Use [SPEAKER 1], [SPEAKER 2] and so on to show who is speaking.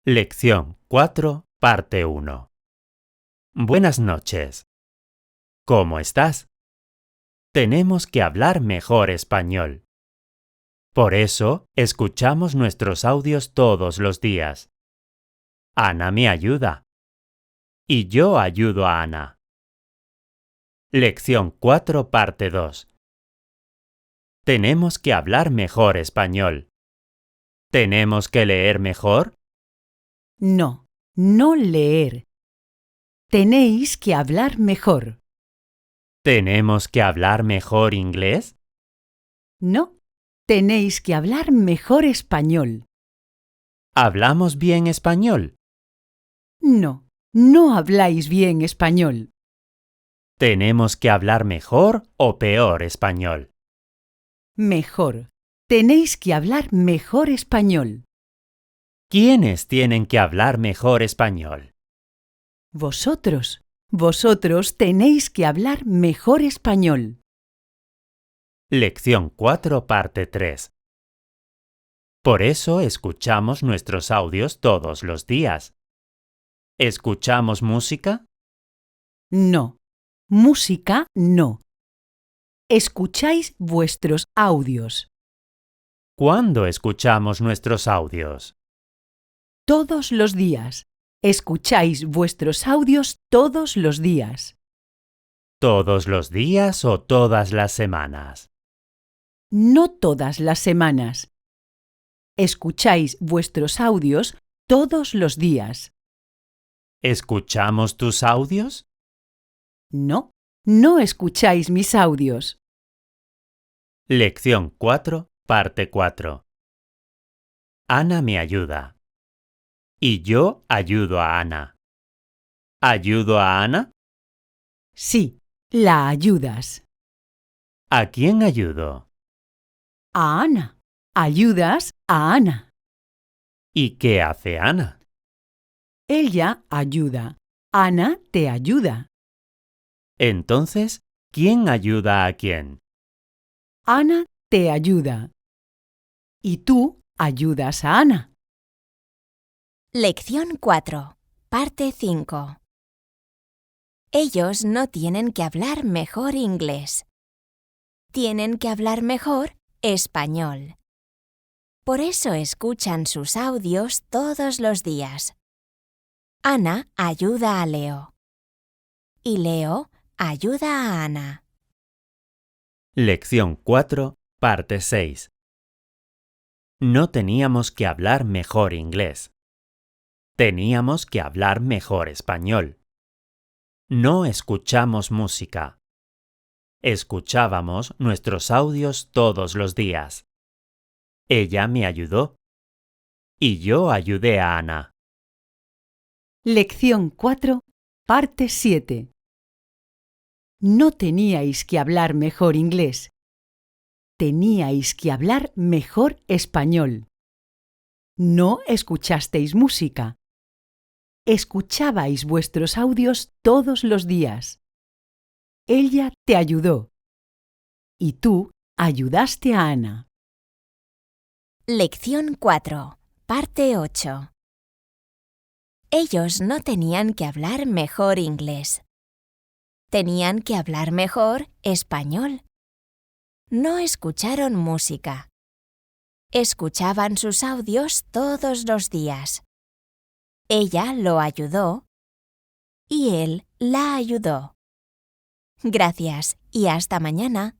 [SPEAKER 1] Lección 4, parte 1. Buenas noches. ¿Cómo estás? Tenemos que hablar mejor español. Por eso, escuchamos nuestros audios todos los días. Ana me ayuda. Y yo ayudo a Ana. Lección 4, parte 2. Tenemos que hablar mejor español. ¿Tenemos que leer mejor?
[SPEAKER 2] No, no leer. Tenéis que hablar mejor.
[SPEAKER 1] ¿Tenemos que hablar mejor inglés?
[SPEAKER 2] No, tenéis que hablar mejor español.
[SPEAKER 1] ¿Hablamos bien español?
[SPEAKER 2] No, no habláis bien español.
[SPEAKER 1] ¿Tenemos que hablar mejor o peor español?
[SPEAKER 2] Mejor. Tenéis que hablar mejor español.
[SPEAKER 1] ¿Quiénes tienen que hablar mejor español?
[SPEAKER 2] Vosotros. Vosotros tenéis que hablar mejor español.
[SPEAKER 1] Lección 4, parte 3. Por eso escuchamos nuestros audios todos los días. ¿Escuchamos música?
[SPEAKER 2] No. Música no. Escucháis vuestros audios.
[SPEAKER 1] ¿Cuándo escuchamos nuestros audios?
[SPEAKER 2] Todos los días. Escucháis vuestros audios todos los días.
[SPEAKER 1] ¿Todos los días o todas las semanas?
[SPEAKER 2] No todas las semanas. Escucháis vuestros audios todos los días.
[SPEAKER 1] ¿Escuchamos tus audios?
[SPEAKER 2] No, no escucháis mis audios.
[SPEAKER 1] Lección 4, parte 4. Ana me ayuda. Y yo ayudo a Ana. ¿Ayudo a Ana?
[SPEAKER 2] Sí, la ayudas.
[SPEAKER 1] ¿A quién ayudo?
[SPEAKER 2] A Ana. Ayudas a Ana.
[SPEAKER 1] ¿Y qué hace Ana?
[SPEAKER 2] Ella ayuda. Ana te ayuda.
[SPEAKER 1] Entonces, ¿quién ayuda a quién?
[SPEAKER 2] Ana te ayuda. Y tú ayudas a Ana.
[SPEAKER 3] Lección 4, parte 5. Ellos no tienen que hablar mejor inglés. Tienen que hablar mejor español. Por eso escuchan sus audios todos los días. Ana ayuda a Leo. Y Leo ayuda a Ana.
[SPEAKER 1] Lección 4, parte 6. No teníamos que hablar mejor inglés. Teníamos que hablar mejor español. No escuchamos música. Escuchábamos nuestros audios todos los días. Ella me ayudó. Y yo ayudé a Ana.
[SPEAKER 2] Lección 4, parte 7. No teníais que hablar mejor inglés. Teníais que hablar mejor español. No escuchasteis música. Escuchabais vuestros audios todos los días. Ella te ayudó. Y tú ayudaste a Ana.
[SPEAKER 3] Lección 4, parte 8. Ellos no tenían que hablar mejor inglés. Tenían que hablar mejor español. No escucharon música. Escuchaban sus audios todos los días. Ella lo ayudó y él la ayudó. Gracias y hasta mañana.